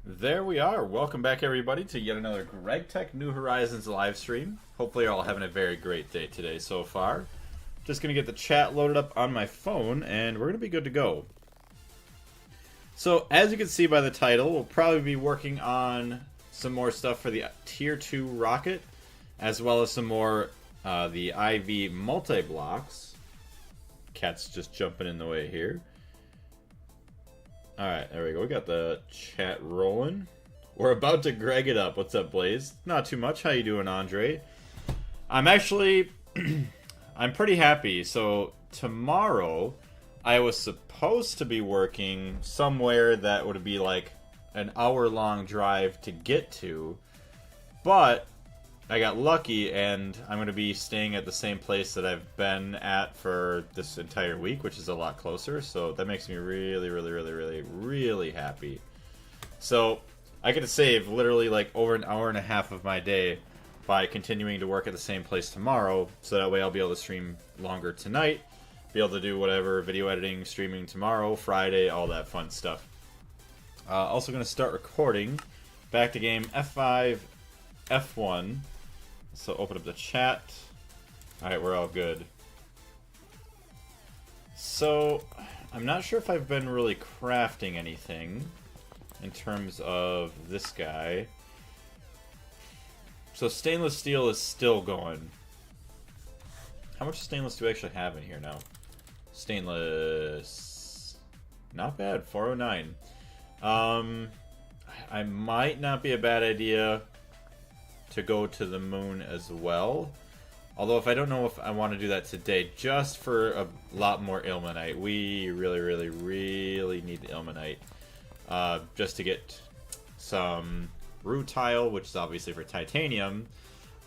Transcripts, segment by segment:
There we are. Welcome back, everybody, to yet another Gregtech New Horizons live stream. Hopefully, you're all having a very great day today so far. Just going to get the chat loaded up on my phone, and we're going to be good to go. So, as you can see by the title, we'll probably be working on some more stuff for the Tier 2 rocket, as well as some more the IV multi-blocks. Cat's just jumping in the way here. Alright, there we go. We got the chat rolling. We're about to Greg it up. What's up, Blaze? Not too much. How you doing, Andre? I'm actually... I'm pretty happy. So, tomorrow, I was supposed to be working somewhere that would be like an hour-long drive to get to. But I got lucky, and I'm going to be staying at the same place that I've been at for this entire week, which is a lot closer, so that makes me really happy. So, I get to save literally like over an hour and a half of my day by continuing to work at the same place tomorrow, so that way I'll be able to stream longer tonight, be able to do whatever, video editing, streaming tomorrow, Friday, all that fun stuff. Also going to start recording back to game F5, F1. So open up the chat. Alright, we're all good. So, I'm not sure if I've been really crafting anything in terms of this guy. So stainless steel is still going. How much stainless do we actually have in here now? Stainless... Not bad, 409. I might not be a bad idea to go to the moon as well. Although if I don't know if I want to do that today, just for a lot more ilmenite. We really need the ilmenite. Just to get some rutile, which is obviously for titanium.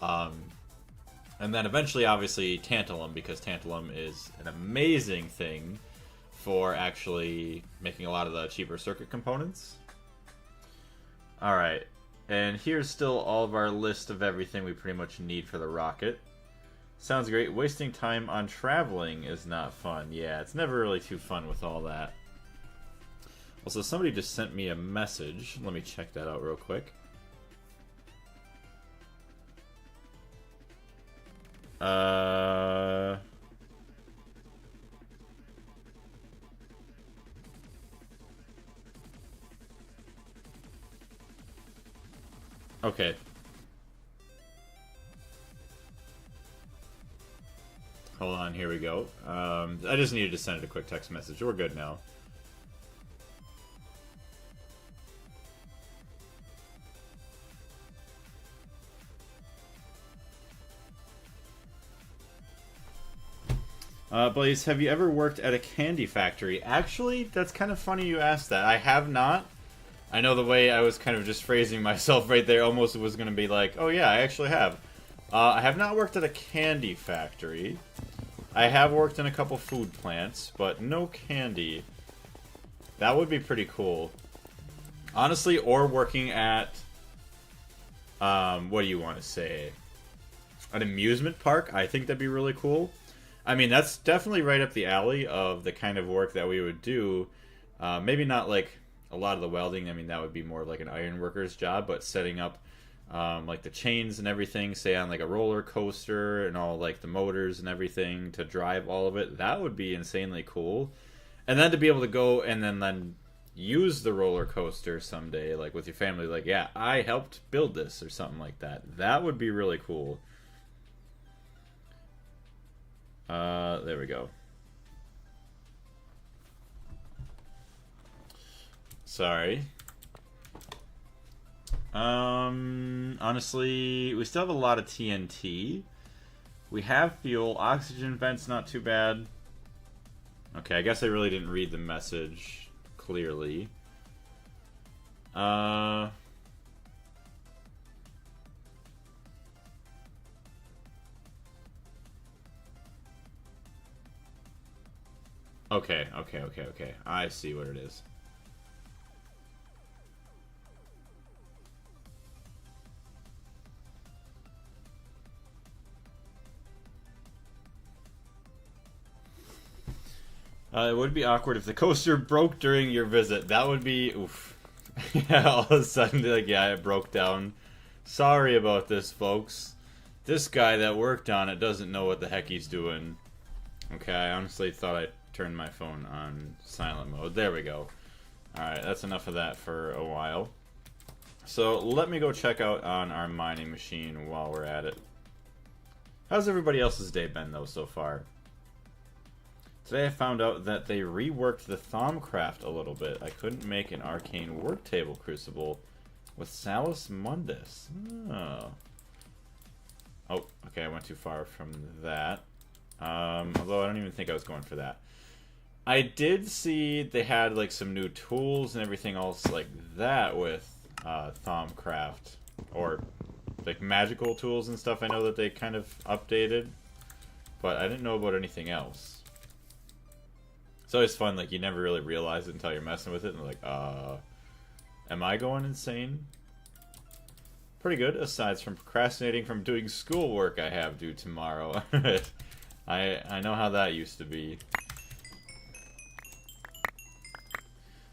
And then eventually, obviously, tantalum, because tantalum is an amazing thing for actually making a lot of the cheaper circuit components. Alright. And here's still all of our list of everything we pretty much need for the rocket. Sounds great. Wasting time on traveling is not fun. Yeah, it's never really too fun with all that. Also, somebody just sent me a message. Let me check that out real quick. Okay. Hold on, here we go. I just needed to send it a quick text message. We're good now. Blaze, have you ever worked at a candy factory? Actually, that's kind of funny you asked that. I have not. I know the way I was kind of just phrasing myself right there almost was going to be like, oh yeah, I actually have. I have not worked at a candy factory. I have worked in a couple food plants, but no candy. That would be pretty cool. Honestly, or working at, what do you want to say? An amusement park? I think that'd be really cool. I mean, that's definitely right up the alley of the kind of work that we would do. Maybe not like a lot of the welding. I mean, that would be more of like an iron worker's job, but setting up like the chains and everything, say on like a roller coaster and all like the motors and everything to drive all of it, that would be insanely cool. And then to be able to go and then use the roller coaster someday, like with your family, like, yeah, I helped build this or something like that. That would be really cool. There we go. Sorry. Honestly, we still have a lot of TNT. We have fuel. Oxygen vent's not too bad. Okay, I guess I really didn't read the message clearly. Okay. I see what it is. It would be awkward if the coaster broke during your visit. That would be... oof. Yeah, all of a sudden, like, yeah, it broke down. Sorry about this, folks. This guy that worked on it doesn't know what the heck he's doing. Okay, I honestly thought I turned my phone on silent mode. There we go. Alright, that's enough of that for a while. So, let me go check out on our mining machine while we're at it. How's everybody else's day been, though, so far? Today I found out that they reworked the Thaumcraft a little bit. I couldn't make an arcane work table crucible with Salus Mundus. Oh. Oh, okay, I went too far from that. Although I don't even think I was going for that. I did see they had like some new tools and everything else like that with Thaumcraft. Or like magical tools and stuff. I know that they kind of updated. But I didn't know about anything else. It's always fun, like, you never really realize it until you're messing with it, and like, am I going insane? Pretty good, aside from procrastinating from doing schoolwork I have due tomorrow. I know how that used to be.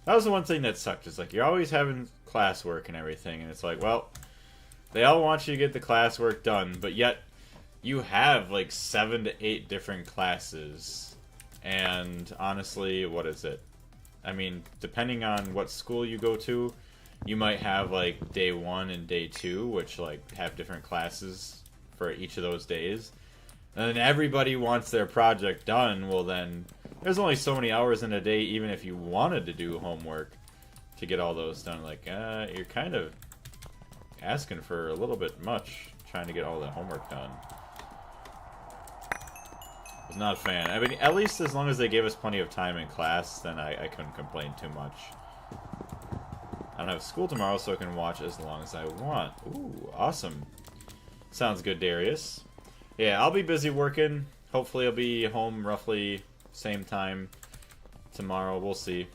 That was the one thing that sucked, is like, you're always having classwork and everything, and it's like, well, they all want you to get the classwork done, but yet, you have, like, 7 to 8 different classes. And honestly, what is it? I mean, depending on what school you go to, you might have like day 1 and day 2, which like have different classes for each of those days. And then everybody wants their project done. Well, then there's only so many hours in a day, even if you wanted to do homework to get all those done. Like, you're kind of asking for a little bit much trying to get all that homework done. I was not a fan. I mean, at least as long as they gave us plenty of time in class, then I couldn't complain too much. I don't have school tomorrow, so I can watch as long as I want. Ooh, awesome. Sounds good, Darius. Yeah, I'll be busy working. Hopefully I'll be home roughly same time tomorrow. We'll see.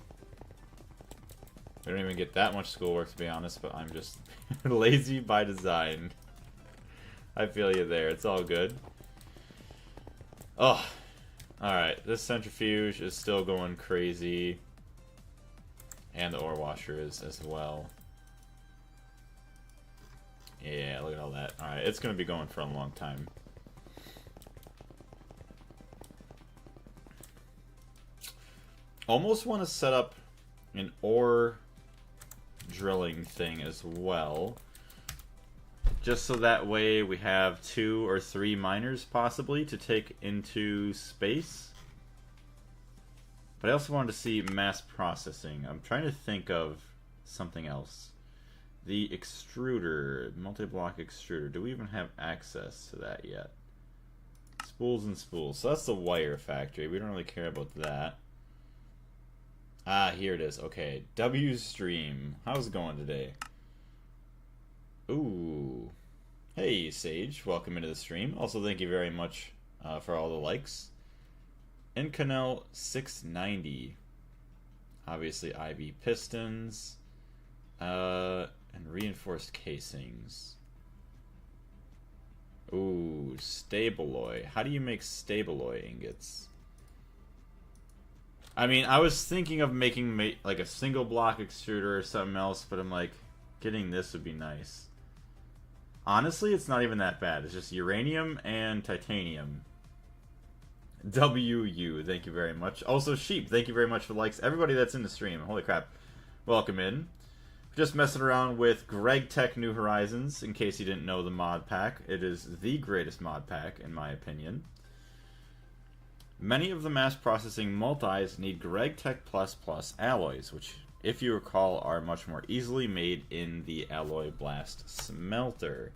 We don't even get that much schoolwork, to be honest, but I'm just lazy by design. I feel you there. It's all good. Oh, alright, this centrifuge is still going crazy. And the ore washer is as well. Yeah, look at all that. Alright, it's going to be going for a long time. Almost want to set up an ore drilling thing as well. Just so that way we have 2 or 3 miners, possibly, to take into space. But I also wanted to see mass processing. I'm trying to think of something else. The extruder, multi-block extruder. Do we even have access to that yet? Spools and spools. So that's the wire factory. We don't really care about that. Ah, here it is. Okay, Wstream. How's it going today? Ooh. Hey, Sage. Welcome into the stream. Also, thank you very much for all the likes. Inconel 690. Obviously, IV pistons. And reinforced casings. Ooh, stabeloy. How do you make stabeloy ingots? I mean, I was thinking of making like a single block extruder or something else, but I'm like, getting this would be nice. Honestly, it's not even that bad. It's just uranium and titanium. WU, thank you very much. Also, Sheep, thank you very much for the likes. Everybody that's in the stream, holy crap, welcome in. Just messing around with Gregtech New Horizons, in case you didn't know the mod pack. It is the greatest mod pack, in my opinion. Many of the mass processing multis need Gregtech++ alloys, which, if you recall, are much more easily made in the Alloy Blast smelter.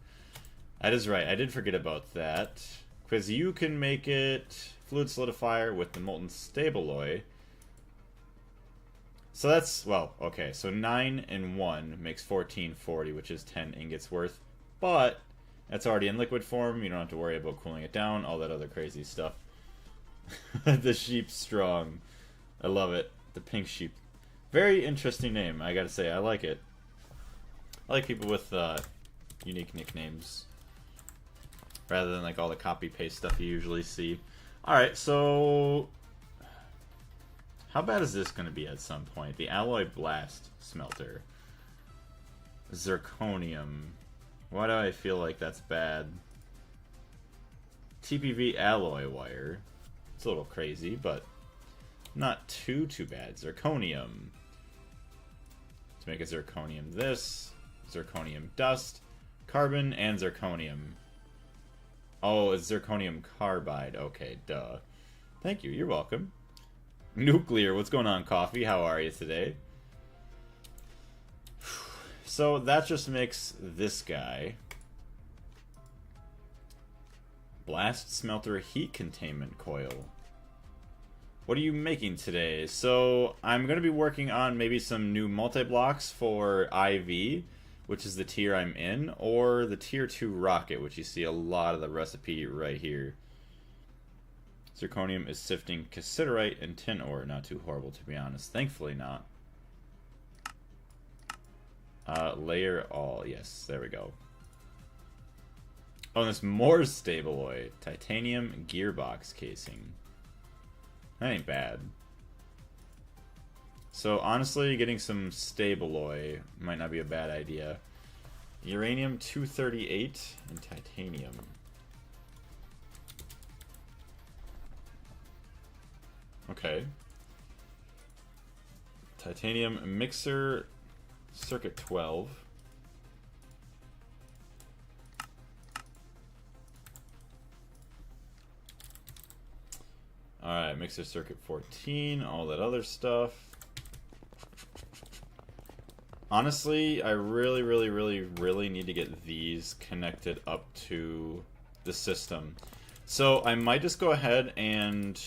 That is right, I did forget about that. Because you can make it fluid solidifier with the molten stabeloy. So that's, well, okay, so 9 and 1 makes 1440, which is 10 ingots worth. But that's already in liquid form, you don't have to worry about cooling it down, all that other crazy stuff. The sheep strong. I love it. The pink sheep. Very interesting name, I gotta say. I like it. I like people with unique nicknames. Rather than like all the copy-paste stuff you usually see. Alright, so... how bad is this going to be at some point? The Alloy Blast smelter. Zirconium. Why do I feel like that's bad? TPV alloy wire. It's a little crazy, but not too bad. Zirconium. Let's make a zirconium this. Zirconium dust. Carbon and zirconium. Oh, it's zirconium carbide. Okay, duh. Thank you, you're welcome. Nuclear, what's going on, Coffee? How are you today? So that just makes this guy. Blast smelter heat containment coil. What are you making today? So I'm going to be working on maybe some new multi-blocks for IV, which is the tier I'm in, or the tier 2 rocket, which you see a lot of the recipe right here. Zirconium is sifting cassiterite and tin ore. Not too horrible, to be honest. Thankfully not. Layer all. Yes, there we go. Oh, and this more stabaloid. Titanium gearbox casing. That ain't bad. So, honestly, getting some stabaloid might not be a bad idea. Uranium-238 and titanium. Okay. Titanium mixer circuit 12. Alright, mixer circuit 14, all that other stuff. Honestly, I really need to get these connected up to the system. So I might just go ahead and...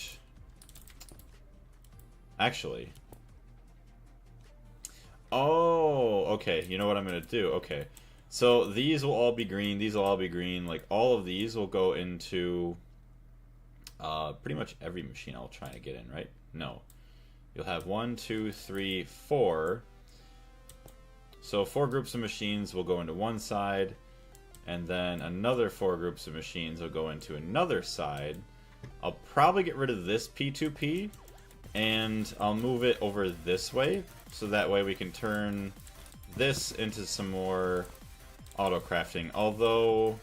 Actually... Oh, okay, you know what I'm going to do? Okay, so these will all be green, these will all be green. Like, all of these will go into... pretty much every machine I'll try to get in, right? No. You'll have 1, 2, 3, 4. So 4 groups of machines will go into one side, and then another 4 groups of machines will go into another side. I'll probably get rid of this P2P, and I'll move it over this way, so that way we can turn this into some more auto crafting. Although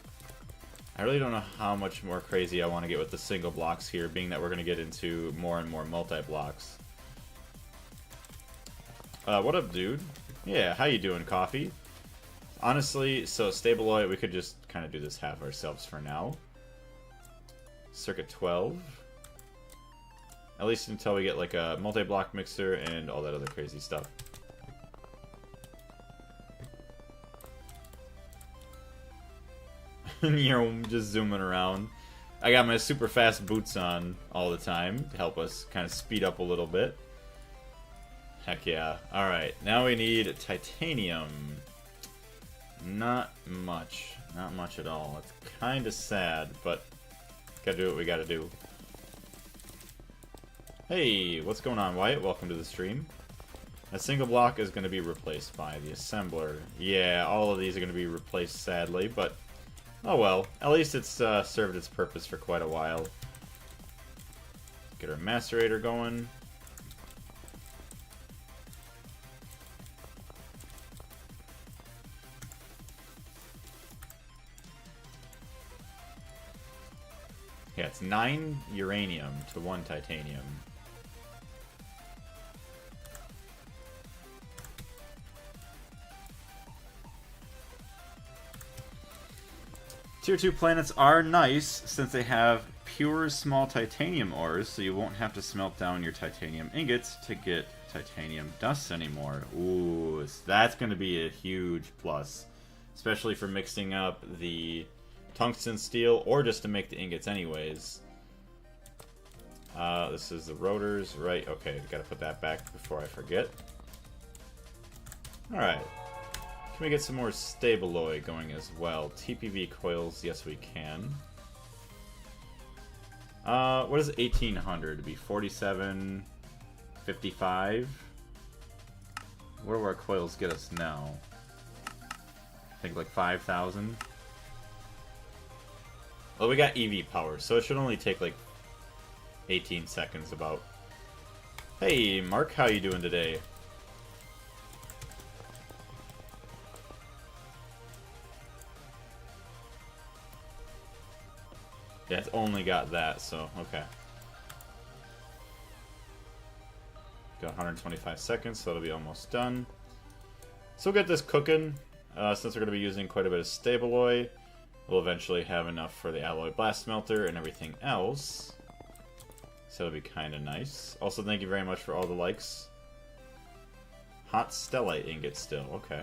I really don't know how much more crazy I want to get with the single blocks here, being that we're going to get into more and more multi-blocks. What up, dude? Yeah, how you doing, Coffee? Honestly, so Stabaloid, we could just kind of do this half ourselves for now. Circuit 12. At least until we get like a multi-block mixer and all that other crazy stuff. You're just zooming around. I got my super fast boots on all the time to help us kind of speed up a little bit. Heck yeah. Alright, now we need titanium. Not much. Not much at all. It's kind of sad, but gotta do what we gotta do. Hey, what's going on, Wyatt? Welcome to the stream. A single block is going to be replaced by the assembler. Yeah, all of these are going to be replaced, sadly, but oh well. At least it's served its purpose for quite a while. Get our macerator going. Yeah, it's 9 uranium to 1 titanium. Tier 2 planets are nice since they have pure small titanium ores, so you won't have to smelt down your titanium ingots to get titanium dust anymore. Ooh, that's going to be a huge plus, especially for mixing up the tungsten steel or just to make the ingots anyways. This is the rotors, right? Okay, gotta put that back before I forget. Alright. Can we get some more stabaloid going as well? TPV coils, yes we can. What is 1800 to be? 47, 55? Where do our coils get us now? I think like 5,000. Well, we got EV power, so it should only take like 18 seconds about. Hey, Mark, how you doing today? Yeah, it's only got that, so okay. Got 125 seconds, so it'll be almost done. So we'll get this cooking. Since we're going to be using quite a bit of stabaloy, we'll eventually have enough for the alloy blast smelter and everything else. So it'll be kind of nice. Also, thank you very much for all the likes. Hot stellite ingot still, okay.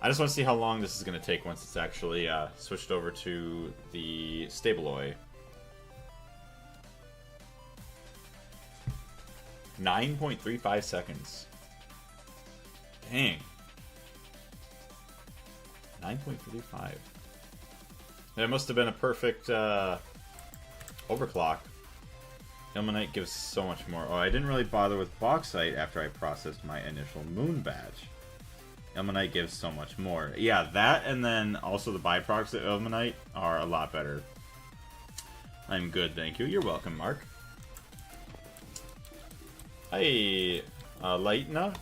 I just want to see how long this is going to take once it's actually switched over to the stabaloy. 9.35 seconds. Dang. 9.35. That must have been a perfect overclock. Ilmenite gives so much more. Oh, I didn't really bother with bauxite after I processed my initial moon batch. Ilmenite gives so much more. Yeah, that and then also the byproducts of ilmenite are a lot better. I'm good, thank you. You're welcome, Mark. Hey, Leitna.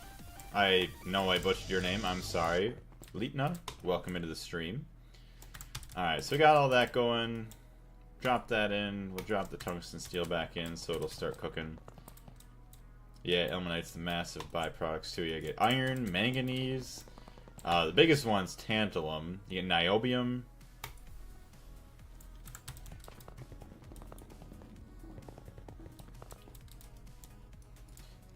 I know I butchered your name. I'm sorry. Leitna, welcome into the stream. Alright, so we got all that going. Drop that in. We'll drop the tungsten steel back in so it'll start cooking. Yeah, ilmenite's the massive byproducts too. You get iron, manganese. The biggest one's tantalum. You get niobium.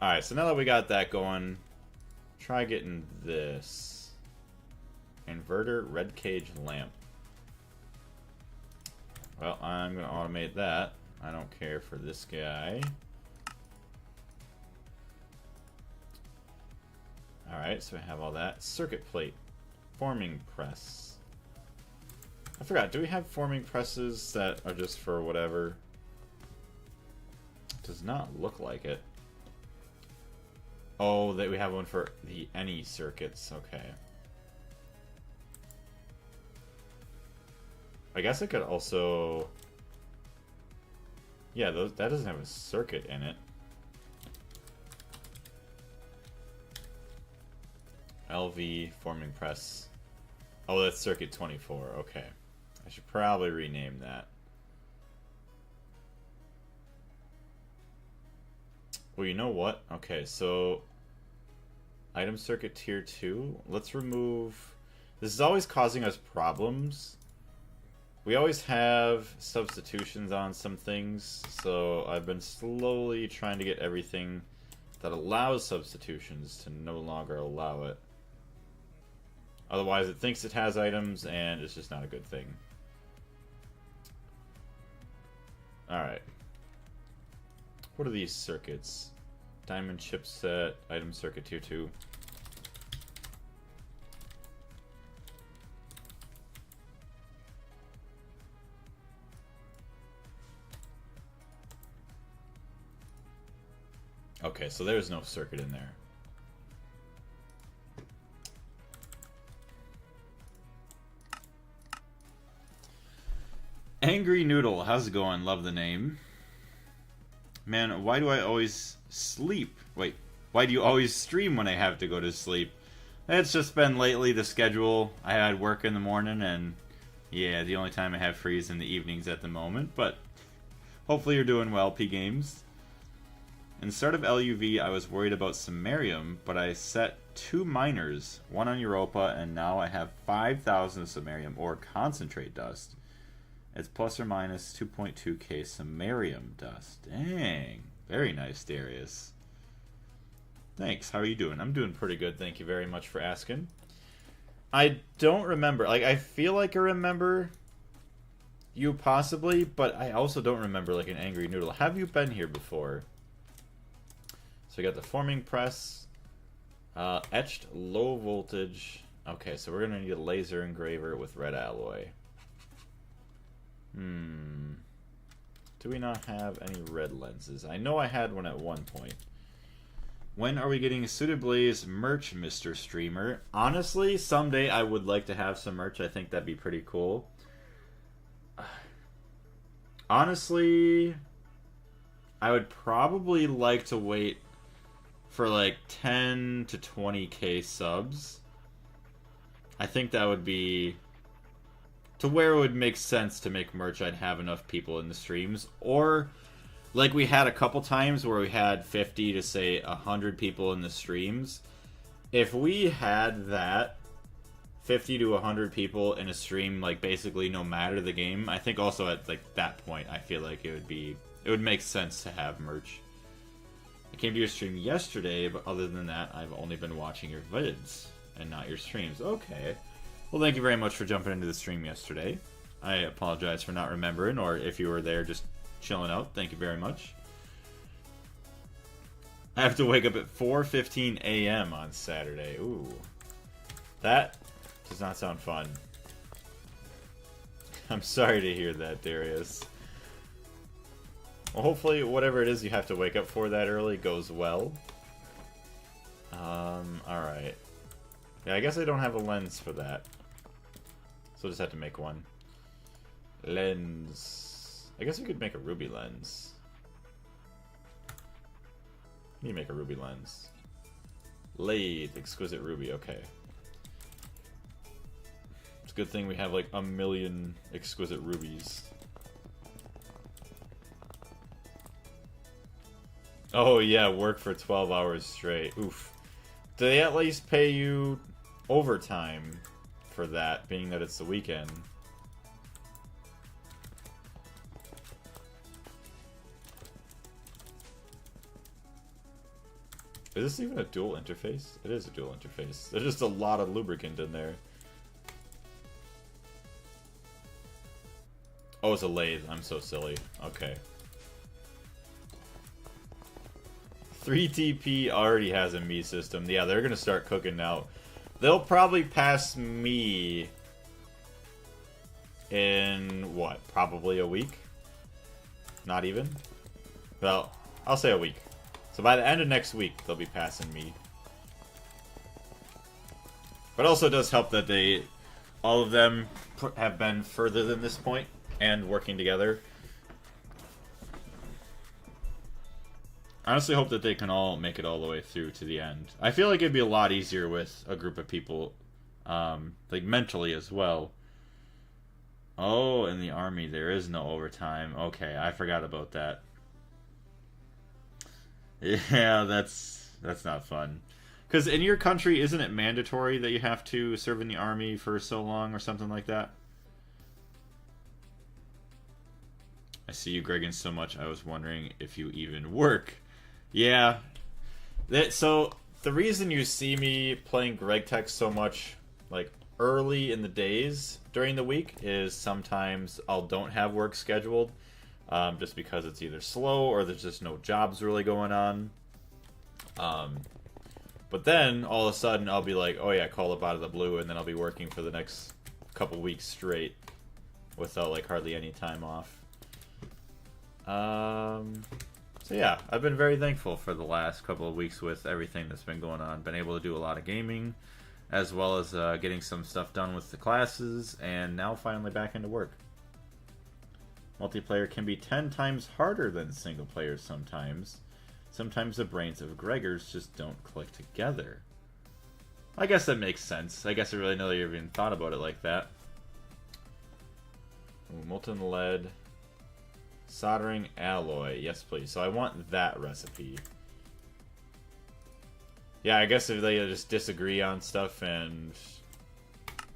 Alright, so now that we got that going, try getting this. Inverter red cage lamp. Well, I'm going to automate that. I don't care for this guy. Alright, so we have all that. Circuit plate. Forming press. I forgot, do we have forming presses that are just for whatever? Does not look like it. Oh, that we have one for the any circuits. Okay. I guess I could also... Yeah, that doesn't have a circuit in it. LV forming press. Oh, that's circuit 24. Okay. I should probably rename that. Well, you know what? Okay, so... Item circuit tier 2. Let's remove... This is always causing us problems. We always have substitutions on some things, so I've been slowly trying to get everything that allows substitutions to no longer allow it. Otherwise it thinks it has items, and it's just not a good thing. Alright. What are these circuits? Diamond chipset, item circuit tier 2. Okay, so there's no circuit in there. Angry Noodle, how's it going? Love the name. Man, why do I always sleep? Wait, why do you always stream when I have to go to sleep? It's just been lately the schedule. I had work in the morning, and yeah, the only time I have free is in the evenings at the moment, but hopefully you're doing well, P Games. In the start of LUV, I was worried about samarium, but I set 2 miners, one on Europa, and now I have 5,000 samarium ore concentrate dust. It's plus or minus 2.2k samarium dust. Dang. Very nice, Darius. Thanks. How are you doing? I'm doing pretty good. Thank you very much for asking. I don't remember. Like, I feel like I remember you possibly, but I also don't remember, like, an Angry Noodle. Have you been here before? So we got the forming press, etched low voltage. Okay, so we're gonna need a laser engraver with red alloy. Do we not have any red lenses? I know I had one at one point. When are we getting Suited Blaze merch, Mr. Streamer? Honestly, someday I would like to have some merch. I think that'd be pretty cool. Honestly, I would probably like to wait for like 10 to 20k subs. I think that would be to where it would make sense to make merch, I'd have enough people in the streams. Or, like we had a couple times where we had 50 to, say, 100 people in the streams. If we had that, 50 to 100 people in a stream, like, basically no matter the game, I think also at, like, that point, I feel like it would make sense to have merch. I came to your stream yesterday, but other than that, I've only been watching your vids and not your streams. Okay. Well, thank you very much for jumping into the stream yesterday. I apologize for not remembering, or if you were there just chilling out, thank you very much. I have to wake up at 4:15 a.m. on Saturday. Ooh. That does not sound fun. I'm sorry to hear that, Darius. Well, hopefully whatever it is you have to wake up for that early goes well. Alright. Yeah, I guess I don't have a lens for that. So I'll just have to make one. Lens. I guess we could make a ruby lens. Need to make a ruby lens. Lathe, exquisite ruby, okay. It's a good thing we have like 1,000,000 exquisite rubies. Oh yeah, work for 12 hours straight. Oof. Do they at least pay you overtime for that, being that it's the weekend? Is this even a dual interface? It is a dual interface. There's just a lot of lubricant in there. Oh, it's a lathe. I'm so silly. Okay. 3TP already has a me system. Yeah, they're gonna start cooking now. They'll probably pass me in, what, probably a week? Not even? Well, I'll say a week. So by the end of next week, they'll be passing me. But also it does help that all of them have been further than this point and working together. I honestly hope that they can all make it all the way through to the end. I feel like it'd be a lot easier with a group of people, like mentally as well. Oh, in the army there is no overtime. Okay, I forgot about that. Yeah, that's not fun. Because in your country, isn't it mandatory that you have to serve in the army for so long or something like that? I see you, Gregan, so much. I was wondering if you even work. Yeah. So the reason you see me playing Gregtech so much, like, early in the days during the week is sometimes I'll don't have work scheduled. Just because it's either slow or there's just no jobs really going on. But then, all of a sudden, I'll be like, oh yeah, call up out of the blue, and then I'll be working for the next couple weeks straight without, like, hardly any time off. So yeah, I've been very thankful for the last couple of weeks with everything that's been going on. Been able to do a lot of gaming, as well as getting some stuff done with the classes, and now finally back into work. Multiplayer can be 10 times harder than single player sometimes. Sometimes the brains of Gregors just don't click together. I guess that makes sense. I guess I really never even thought about it like that. Ooh, molten lead. Soldering alloy. Yes, please. So I want that recipe. Yeah, I guess if they just disagree on stuff, and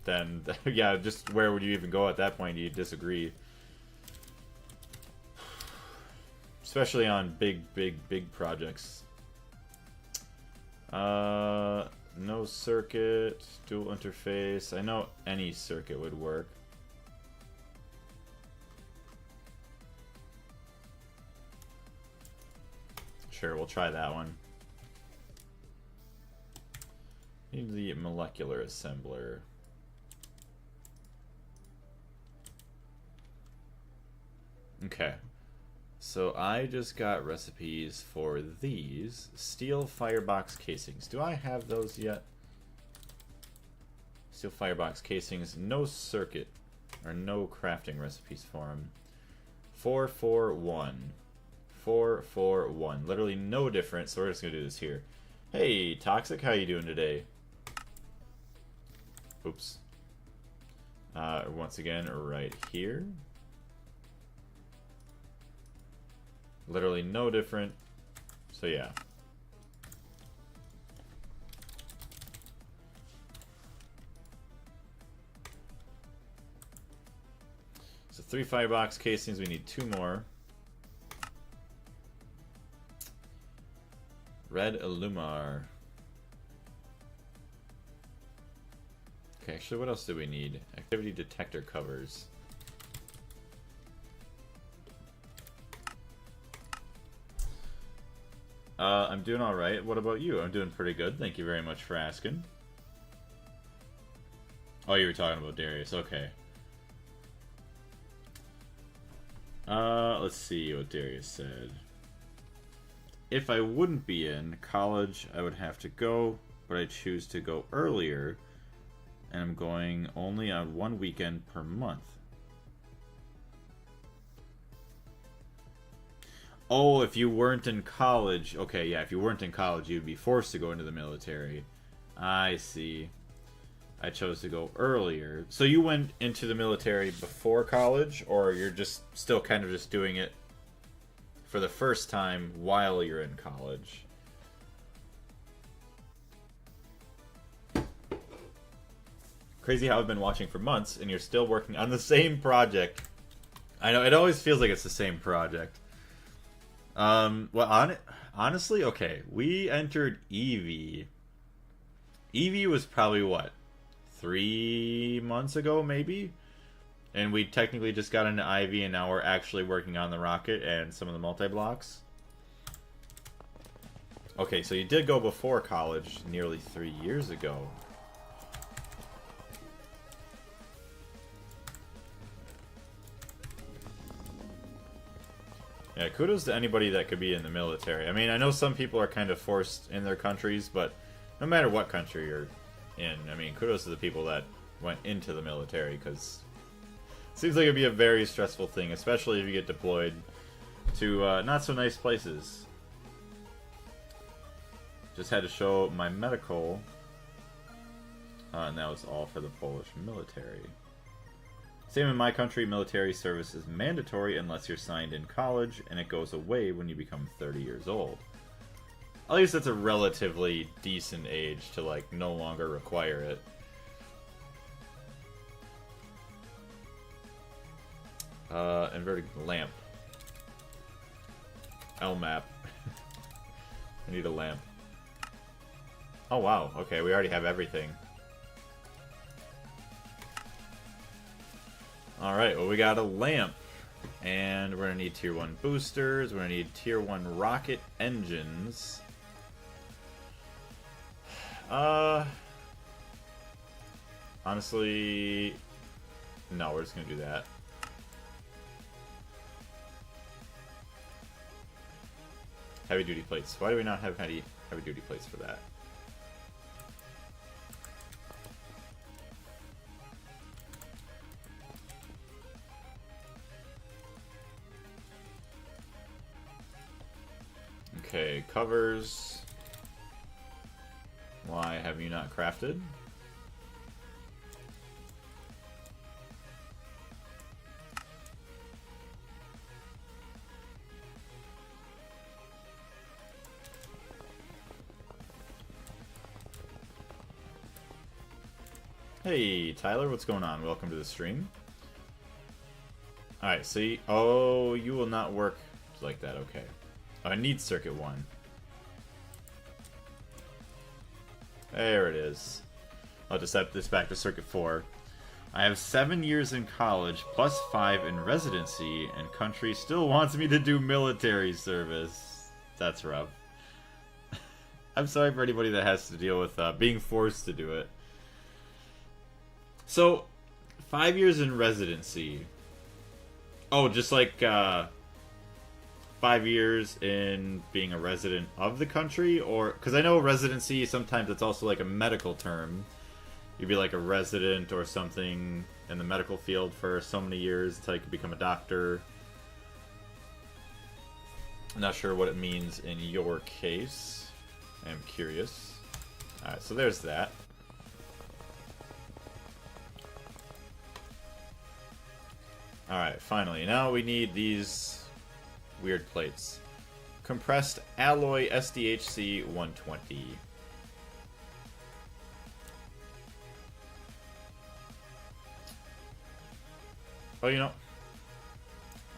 then, yeah, just where would you even go at that point? Do you disagree? Especially on big projects. No circuit, dual interface. I know any circuit would work. Sure, we'll try that one. Need the molecular assembler. Okay. So I just got recipes for these steel firebox casings. Do I have those yet? Steel firebox casings, no circuit or no crafting recipes for them. 441. 441. Literally no difference, so we're just gonna do this here. Hey, Toxic, how you doing today? Oops. Once again, right here. Literally no different. So yeah. So 3 firebox casings, we need 2 more. Red Illumar. Okay, actually, what else do we need? Activity detector covers. I'm doing alright. What about you? I'm doing pretty good. Thank you very much for asking. Oh, you were talking about Darius. Okay. Let's see what Darius said. If I wouldn't be in college, I would have to go, but I choose to go earlier, and I'm going only on 1 weekend per month. Oh, if you weren't in college. Okay, yeah, if you weren't in college, you'd be forced to go into the military. I see. I chose to go earlier. So you went into the military before college, or you're just still kind of just doing it for the first time while you're in college? Crazy how I've been watching for months and you're still working on the same project. I know, it always feels like it's the same project. Well, honestly, okay, we entered EV. EV was probably, what, 3 months ago, maybe? And we technically just got into IV, and now we're actually working on the rocket and some of the multi-blocks. Okay, so you did go before college nearly 3 years ago. Yeah, kudos to anybody that could be in the military. I mean, I know some people are kind of forced in their countries, but no matter what country you're in, I mean, kudos to the people that went into the military, because it seems like it'd be a very stressful thing, especially if you get deployed to not so nice places. Just had to show my medical, and that was all for the Polish military. Same in my country, military service is mandatory unless you're signed in college, and it goes away when you become 30 years old. At least that's a relatively decent age to, like, no longer require it. Inverted lamp. LMAP. I need a lamp. Oh wow, okay, we already have everything. Alright, well we got a lamp. And we're gonna need tier 1 boosters, we're gonna need tier 1 rocket engines. Honestly, no, we're just gonna do that. Heavy duty plates. Why do we not have heavy duty plates for that? Okay, covers. Why have you not crafted? Hey, Tyler, what's going on? Welcome to the stream. Alright, see? Oh, you will not work like that, okay. Oh, I need circuit 1. There it is. I'll just set this back to circuit 4. I have 7 years in college, plus 5 in residency, and country still wants me to do military service. That's rough. I'm sorry for anybody that has to deal with being forced to do it. So, 5 years in residency. Oh, just like 5 years in being a resident of the country? Or, because I know residency, sometimes it's also like a medical term. You'd be like a resident or something in the medical field for so many years until you can become a doctor. I'm not sure what it means in your case. I am curious. Alright, so there's that. Alright, finally. Now we need these weird plates. Compressed alloy SDHC 120. Oh, you know,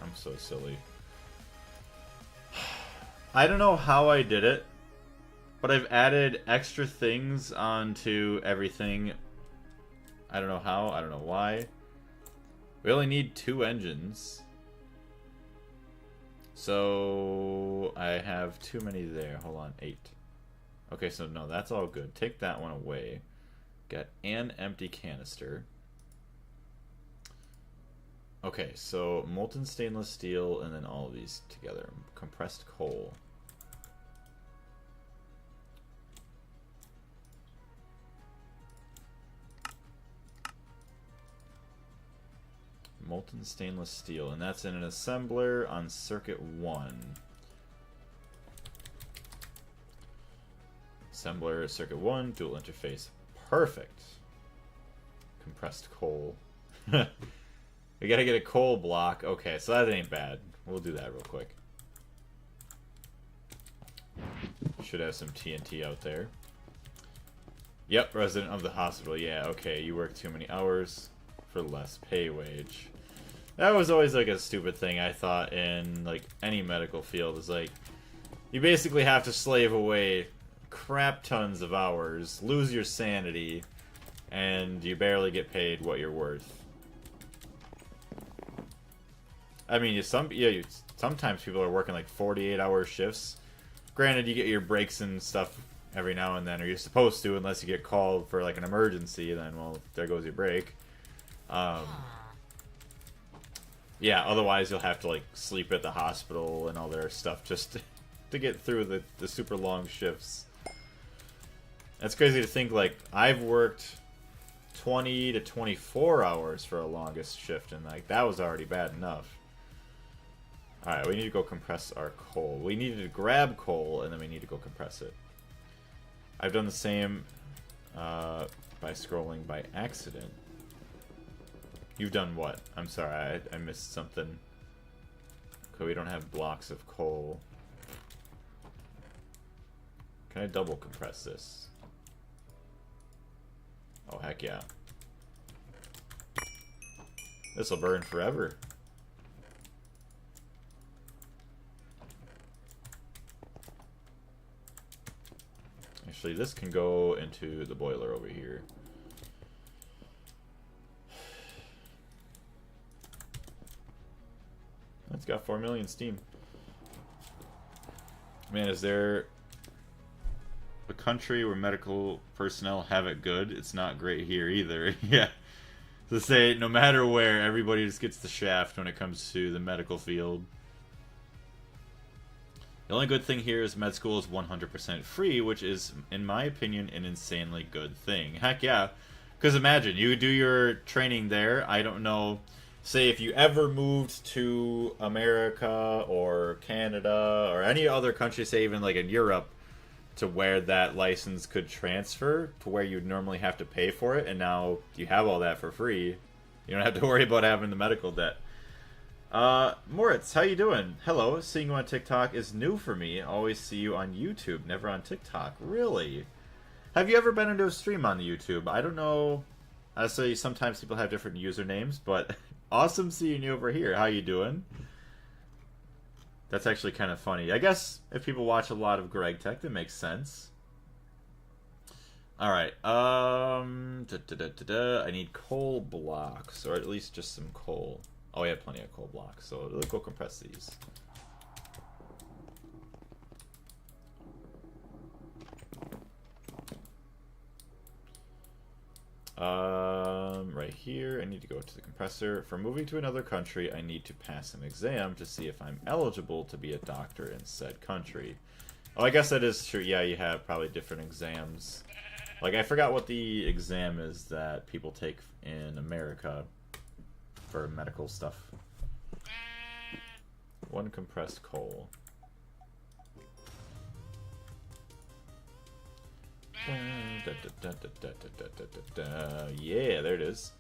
I'm so silly. I don't know how I did it, but I've added extra things onto everything. I don't know how, I don't know why. We only need 2 engines. So I have too many there. Hold on, 8. Okay, so no, that's all good. Take that one away. Got an empty canister. Okay, so molten stainless steel and then all of these together. Compressed coal. Molten stainless steel, and that's in an assembler on circuit 1. Assembler, circuit 1, dual interface. Perfect. Compressed coal. We gotta get a coal block. Okay, so that ain't bad. We'll do that real quick. Should have some TNT out there. Yep, resident of the hospital. Yeah, okay, you work too many hours for less pay wage. That was always like a stupid thing I thought in like any medical field, is like you basically have to slave away crap tons of hours, lose your sanity, and you barely get paid what you're worth. I mean, sometimes people are working like 48-hour shifts. Granted, you get your breaks and stuff every now and then, or you're supposed to, unless you get called for like an emergency, then, well, there goes your break. Yeah, otherwise you'll have to like sleep at the hospital and all their stuff just to get through the super long shifts. That's crazy to think, like, I've worked 20 to 24 hours for a longest shift, and like that was already bad enough. Alright, we need to go compress our coal. We needed to grab coal, and then we need to go compress it. I've done the same by scrolling by accident. You've done what? I'm sorry, I missed something. Okay, we don't have blocks of coal. Can I double compress this? Oh, heck yeah. This'll burn forever. Actually, this can go into the boiler over here. It's got 4 million steam. Man, is there a country where medical personnel have it good? It's not great here either. Yeah. To say, no matter where, everybody just gets the shaft when it comes to the medical field. The only good thing here is med school is 100% free, which is, in my opinion, an insanely good thing. Heck yeah. Because imagine, you do your training there, I don't know, say if you ever moved to America or Canada or any other country, say even like in Europe, to where that license could transfer to where you'd normally have to pay for it, and now you have all that for free. You don't have to worry about having the medical debt. Moritz, how you doing? Hello, seeing you on TikTok is new for me. Always see you on YouTube, never on TikTok. Really? Have you ever been into a stream on the YouTube? I don't know. I say sometimes people have different usernames, but awesome seeing you over here. How you doing? That's actually kind of funny. I guess if people watch a lot of Gregtech, that makes sense. Alright, I need coal blocks, or at least just some coal. Oh, we have plenty of coal blocks, so let's go compress these. Right here, I need to go to the compressor. For moving to another country, I need to pass an exam to see if I'm eligible to be a doctor in said country. Oh, I guess that is true. Yeah, you have probably different exams. Like, I forgot what the exam is that people take in America for medical stuff. 1 compressed coal. Yeah, there it is.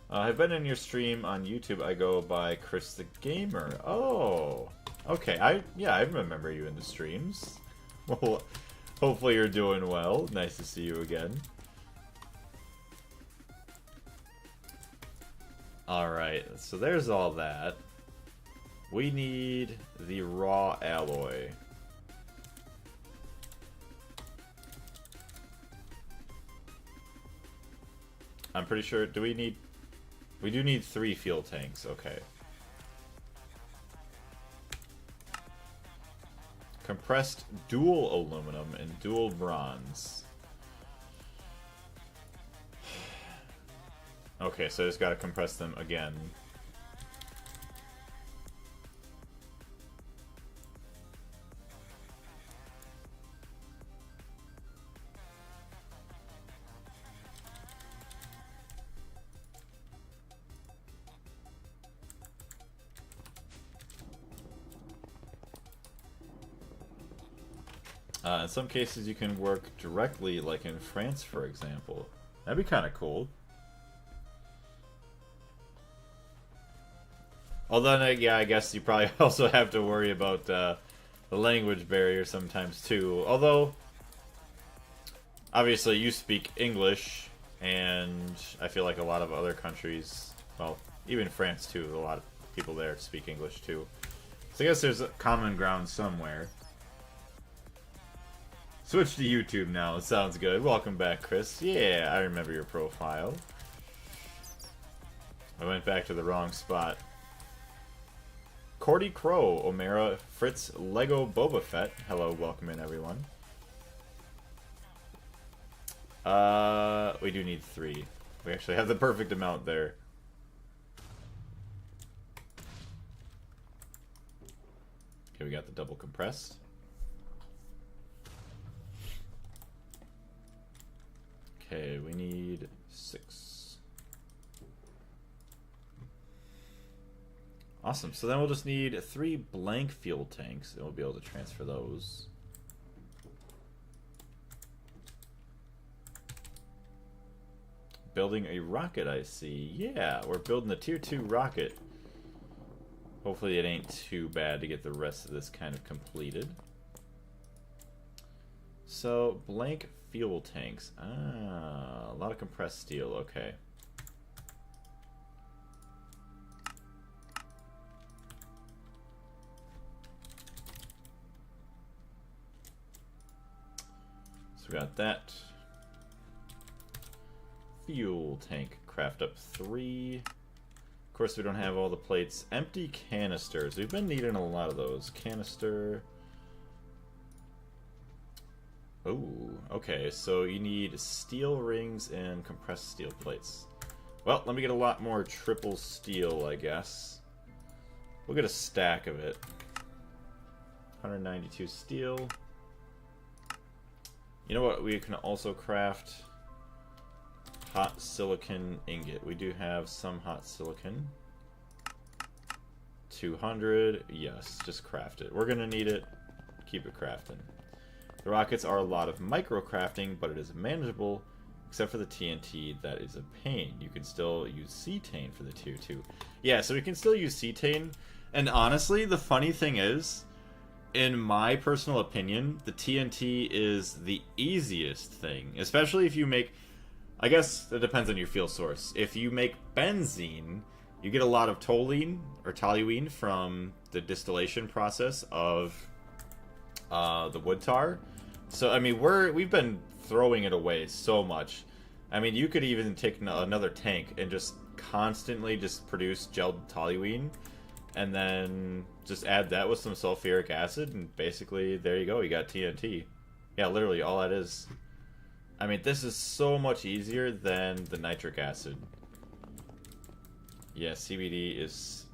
I've been in your stream on YouTube. I go by Chris the Gamer. Oh, okay. I remember you in the streams. Well, hopefully you're doing well. Nice to see you again. Alright, so there's all that. We need the raw alloy. I'm pretty sure, we do need 3 fuel tanks, okay. Compressed dual aluminum and dual bronze. Okay, so I just gotta compress them again. In some cases you can work directly, like in France, for example. That'd be kind of cool. Although, yeah, I guess you probably also have to worry about the language barrier sometimes, too. Although, obviously, you speak English, and I feel like a lot of other countries, well, even France, too, a lot of people there speak English, too. So I guess there's a common ground somewhere. Switch to YouTube now. Sounds good. Welcome back, Chris. Yeah, I remember your profile. I went back to the wrong spot. Cordy Crow, Omera, Fritz, Lego Boba Fett. Hello, welcome in, everyone. We do need 3. We actually have the perfect amount there. Okay, we got the double compressed. Okay, we need 6. Awesome, so then we'll just need 3 blank fuel tanks, and we'll be able to transfer those. Building a rocket, I see. Yeah, we're building a tier 2 rocket. Hopefully it ain't too bad to get the rest of this kind of completed. So, blank fuel tanks. Ah, a lot of compressed steel, okay. So we got that. Fuel tank, craft up 3. Of course, we don't have all the plates. Empty canisters. We've been needing a lot of those. Canister. Oh, okay. So you need steel rings and compressed steel plates. Well, let me get a lot more triple steel, I guess. We'll get a stack of it. 192 steel. You know what? We can also craft hot silicon ingot. We do have some hot silicon. 200. Yes, just craft it. We're going to need it. Keep it crafting. The rockets are a lot of micro crafting, but it is manageable, except for the TNT. That is a pain. You can still use cetane for the tier 2. Yeah, so we can still use cetane. And honestly, the funny thing is, in my personal opinion, the TNT is the easiest thing. Especially if you make... I guess it depends on your fuel source. If you make benzene, you get a lot of toluene or toluene from the distillation process of the wood tar. So I mean, we've been throwing it away so much. I mean, you could even take another tank and just constantly just produce gelled toluene, and then just add that with some sulfuric acid, and basically there you go. You got TNT. Yeah, literally all that is. I mean, this is so much easier than the nitric acid. Yeah, CBD is...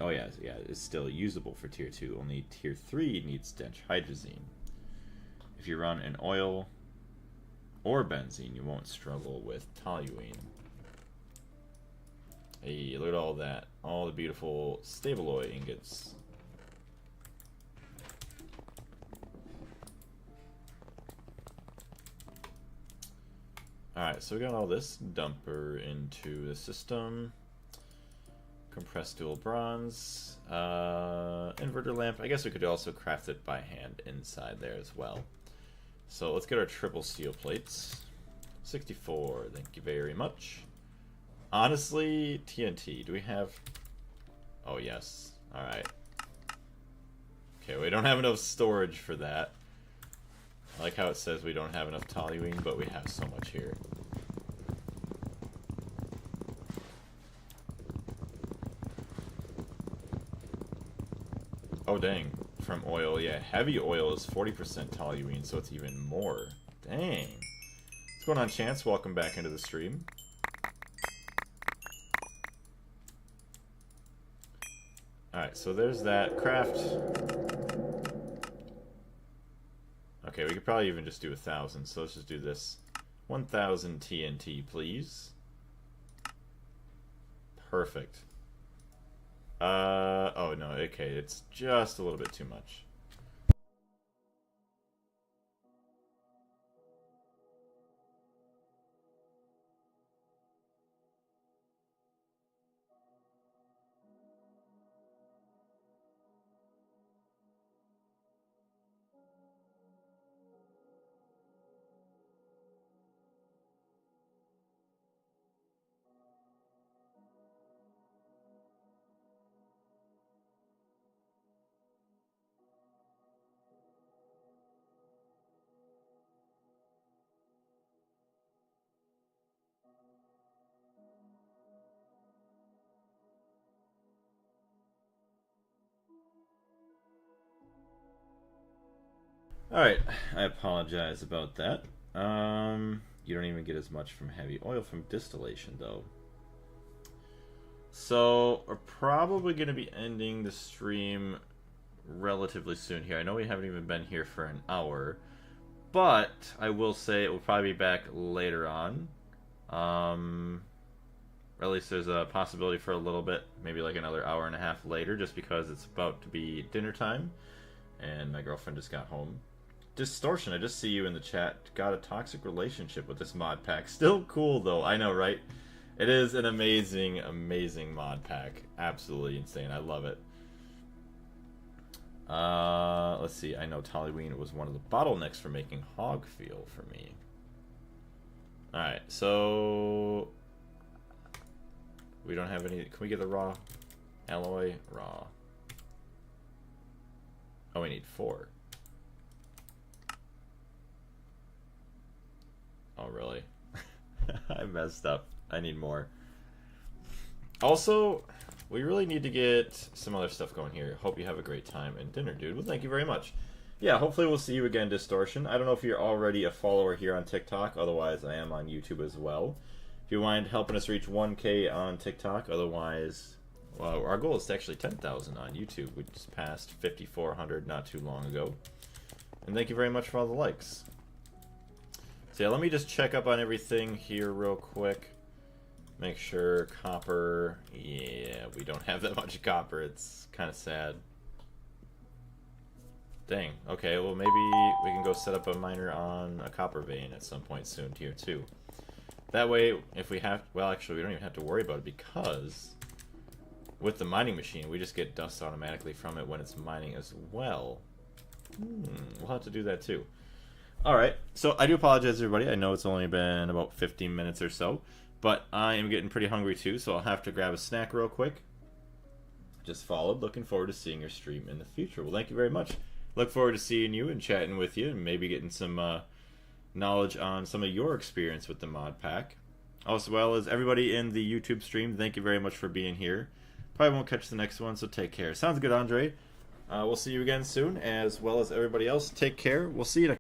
Oh yeah, it's still usable for tier 2. Only tier 3 needs denhydrazine. If you run an oil or benzene, you won't struggle with toluene. Hey, look at all that. All the beautiful stabaloy ingots. Alright, so we got all this. Dumper into the system. Compressed dual bronze. Inverter lamp. I guess we could also craft it by hand inside there as well. So let's get our triple steel plates. 64, thank you very much. Honestly, TNT, do we have... Oh, yes. Alright. Okay, we don't have enough storage for that. I like how it says we don't have enough toluene, but we have so much here. Oh, dang. From oil, yeah. Heavy oil is 40% toluene, so it's even more. Dang. What's going on, Chance? Welcome back into the stream. Alright, so there's that. Craft. Okay, we could probably even just do 1,000, so let's just do this. 1,000 TNT, please. Perfect. Oh no, okay, it's just a little bit too much. Alright, I apologize about that. You don't even get as much from heavy oil from distillation, though. So, we're probably going to be ending the stream relatively soon here. I know we haven't even been here for an hour, but I will say it will probably be back later on. Or at least there's a possibility for a little bit, maybe like another hour and a half later, just because it's about to be dinner time, and my girlfriend just got home. Distortion, I just see you in the chat. Got a toxic relationship with this mod pack. Still cool though, I know, right? It is an amazing, amazing mod pack. Absolutely insane, I love it. Let's see, I know toluene was one of the bottlenecks for making hog fuel for me. Alright, so... we don't have any... Can we get the raw alloy? Raw. Oh, we need 4. Oh, really? I messed up. I need more. Also, we really need to get some other stuff going here. Hope you have a great time and dinner, dude. Well, thank you very much. Yeah, hopefully we'll see you again, Distortion. I don't know if you're already a follower here on TikTok. Otherwise, I am on YouTube as well. If you mind helping us reach 1K on TikTok. Otherwise, well, our goal is actually 10,000 on YouTube. We just passed 5,400 not too long ago. And thank you very much for all the likes. So yeah, let me just check up on everything here real quick. Make sure copper... yeah, we don't have that much copper. It's kind of sad. Dang. Okay, well maybe we can go set up a miner on a copper vein at some point soon here too. That way, if we have... well, actually, we don't even have to worry about it because with the mining machine, we just get dust automatically from it when it's mining as well. We'll have to do that too. Alright, so I do apologize, everybody. I know it's only been about 15 minutes or so, but I am getting pretty hungry too, so I'll have to grab a snack real quick. Just followed. Looking forward to seeing your stream in the future. Well, thank you very much. Look forward to seeing you and chatting with you and maybe getting some knowledge on some of your experience with the mod pack. As well as everybody in the YouTube stream, thank you very much for being here. Probably won't catch the next one, so take care. Sounds good, Andre. We'll see you again soon, as well as everybody else. Take care. We'll see you next